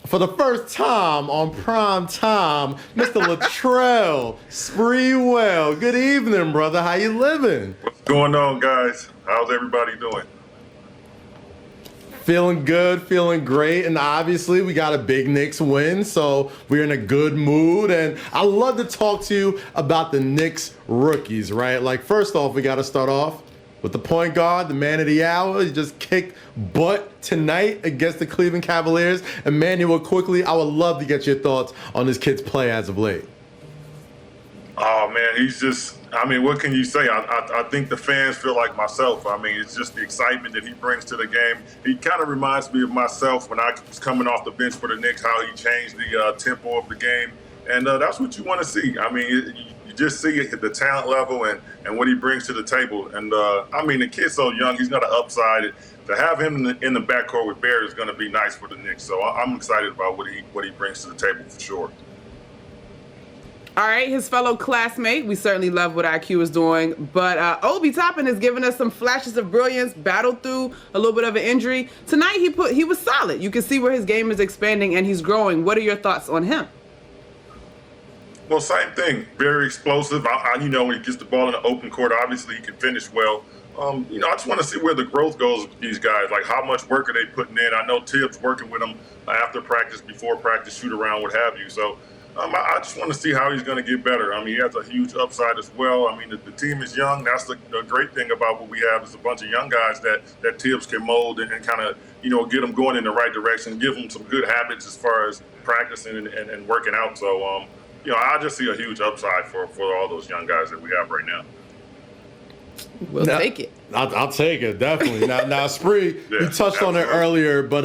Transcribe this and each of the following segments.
For the first time on Prime Time, Mr. Latrell Sprewell. Good evening, brother. How you living? What's going on, guys? How's everybody doing? Feeling good, feeling great, and obviously we got a big Knicks win, so we're in a good mood. And I love to talk to you about the Knicks rookies, right? Like, first off, we got to start off with the point guard, the man of the hour. He just kicked butt tonight against the Cleveland Cavaliers. Immanuel Quickley, I would love to get your thoughts on this kid's play as of late. Oh, man, he's just, I mean, what can you say? I think the fans feel like myself. I mean, it's just the excitement that he brings to the game. He kind of reminds me of myself when I was coming off the bench for the Knicks, how he changed the tempo of the game. And that's what you want to see. I mean, you just see the talent level and what he brings to the table. And, I mean, the kid's so young. He's got an upside. To have him in the backcourt with Barrett is going to be nice for the Knicks. So I'm excited about what he brings to the table for sure. All right, his fellow classmate, we certainly love what IQ is doing, but Obi Toppin has given us some flashes of brilliance, battled through a little bit of an injury. Tonight he was solid. You can see where his game is expanding and he's growing. What are your thoughts on him? Well, same thing. Very explosive. You know, when he gets the ball in the open court, obviously he can finish well. You know, I just want to see where the growth goes with these guys. Like, how much work are they putting in? I know Tibbs working with them after practice, before practice, shoot around, what have you. So I just want to see how he's going to get better. I mean, he has a huge upside as well. I mean, the team is young. That's the great thing about what we have is a bunch of young guys that Tibbs can mold and kind of, you know, get them going in the right direction, give them some good habits as far as practicing and working out. So, you know, I just see a huge upside for all those young guys that we have right now. We'll take it. I'll take it, definitely. Now, Spree, Yeah, you touched on it earlier, but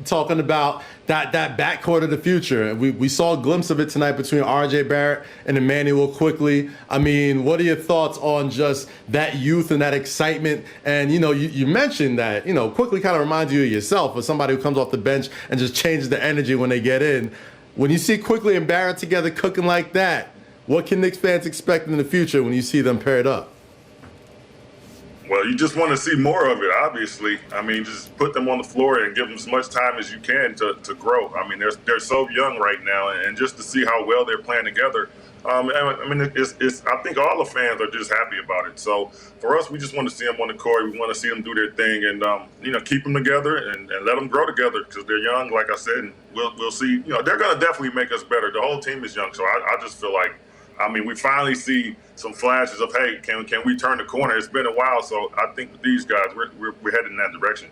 talking about that backcourt of the future. We saw a glimpse of it tonight between RJ Barrett and Immanuel Quickley. I mean, what are your thoughts on just that youth and that excitement? And, you know, you mentioned that, you know, Quickley kind of reminds you of yourself, of somebody who comes off the bench and just changes the energy when they get in. When you see Quickley and Barrett together cooking like that, what can Knicks fans expect in the future when you see them paired up? Well, you just want to see more of it, obviously. I mean, just put them on the floor and give them as much time as you can to grow. I mean, they're so young right now, and just to see how well they're playing together, I mean, I think all the fans are just happy about it. So for us, we just want to see them on the court. We want to see them do their thing and, you know, keep them together and let them grow together because they're young, like I said, and we'll see. You know, they're going to definitely make us better. The whole team is young, so I just feel like, I mean, we finally see some flashes of, hey, can we turn the corner? It's been a while, so I think with these guys, we're headed in that direction.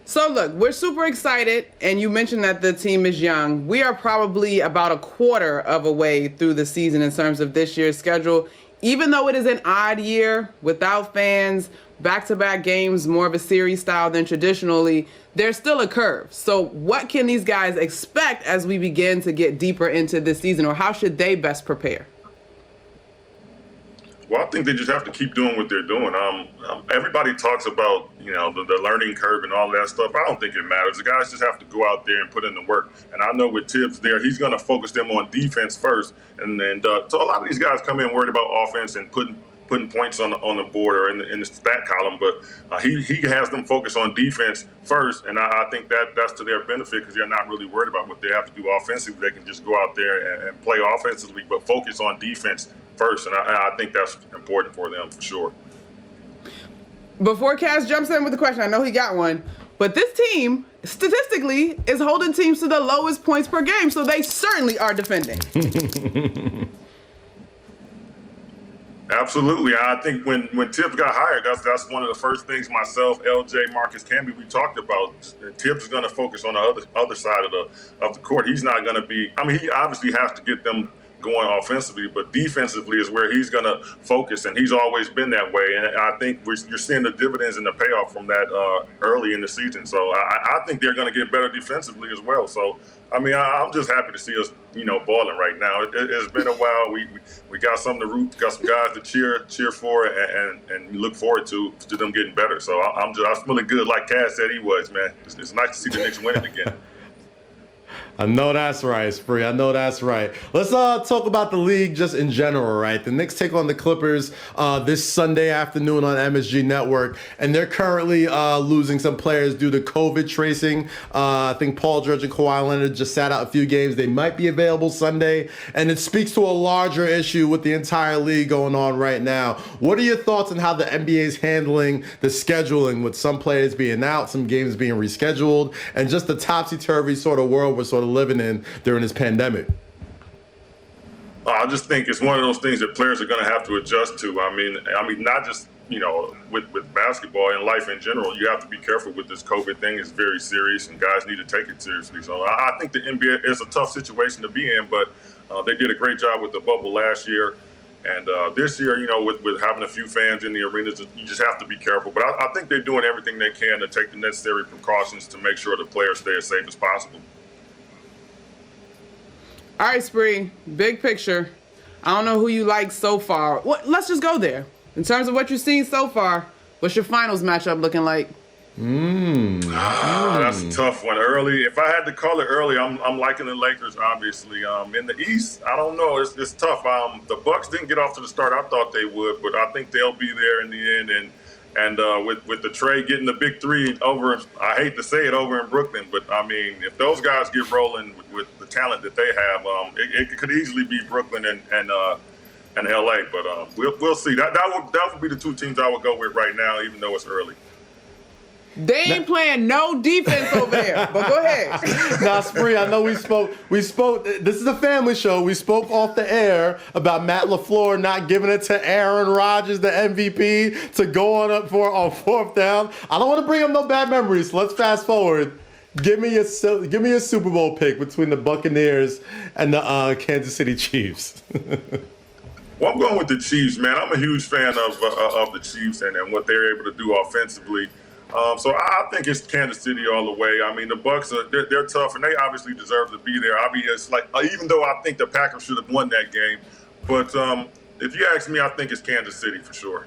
So look, we're super excited, and you mentioned that the team is young. We are probably about a quarter of a way through the season in terms of this year's schedule. Even though it is an odd year without fans, back-to-back games, more of a series style than traditionally, there's still a curve. So what can these guys expect as we begin to get deeper into this season, or how should they best prepare? Well, I think they just have to keep doing what they're doing. Everybody talks about, you know, the learning curve and all that stuff. I don't think it matters. The guys just have to go out there and put in the work. And I know with Tibbs there, he's going to focus them on defense first. And so a lot of these guys come in worried about offense and putting points on the board or in the stat column, but he has them focus on defense first, and I think that's to their benefit because they're not really worried about what they have to do offensively. They can just go out there and play offensively, but focus on defense first, and I think that's important for them for sure. Before Cass jumps in with the question, I know he got one, but this team statistically is holding teams to the lowest points per game, so they certainly are defending. Absolutely. I think when Tibbs got hired, that's one of the first things myself, LJ, Marcus Camby, we talked about. Tibbs is going to focus on the other side of the court. He's not going to be, I mean, he obviously has to get them going offensively, but defensively is where he's going to focus, and he's always been that way. And I think you're seeing the dividends and the payoff from that early in the season. So I think they're going to get better defensively as well. So, I mean, I'm just happy to see us, you know, balling right now. It's been a while. We got something to root, got some guys to cheer for, and look forward to them getting better. So I'm feeling good, like Cass said he was, man. It's nice to see the Knicks winning again. I know that's right, Spree. I know that's right. Let's talk about the league just in general, right? The Knicks take on the Clippers this Sunday afternoon on MSG Network, and they're currently losing some players due to COVID tracing. I think Paul George and Kawhi Leonard just sat out a few games. They might be available Sunday, and it speaks to a larger issue with the entire league going on right now. What are your thoughts on how the NBA is handling the scheduling with some players being out, some games being rescheduled, and just the topsy-turvy sort of world we're sort of living in during this pandemic? I just think it's one of those things that players are going to have to adjust to. I mean, not just with basketball and life in general. You have to be careful with this COVID thing. It's very serious, and guys need to take it seriously. So I think the NBA is a tough situation to be in, but they did a great job with the bubble last year. And this year, with having a few fans in the arenas, you just have to be careful. But I think they're doing everything they can to take the necessary precautions to make sure the players stay as safe as possible. All right, Spree, big picture. I don't know who you like so far. Let's just go there. In terms of what you've seen so far, what's your finals matchup looking like? That's a tough one. Early, if I had to call it early, I'm liking the Lakers, obviously. In the East, I don't know. It's tough. The Bucks didn't get off to the start I thought they would, but I think they'll be there in the end. And with the trade getting the big three over, I hate to say it, over in Brooklyn, but I mean, if those guys get rolling with the talent that they have, it could easily be Brooklyn and LA. But we'll see. That would be the two teams I would go with right now, even though it's early. They ain't playing no defense over there, but go ahead. Now, Spree, I know we spoke, this is a family show. We spoke off the air about Matt LaFleur not giving it to Aaron Rodgers, the MVP, to go on up on fourth down. I don't want to bring up no bad memories, so let's fast forward. Give me a Super Bowl pick between the Buccaneers and the Kansas City Chiefs. Well, I'm going with the Chiefs, man. I'm a huge fan of the Chiefs and what they're able to do offensively. So I think it's Kansas City all the way. I mean, the Bucs they're tough, and they obviously deserve to be there. I mean, it's like even though I think the Packers should have won that game, but if you ask me, I think it's Kansas City for sure.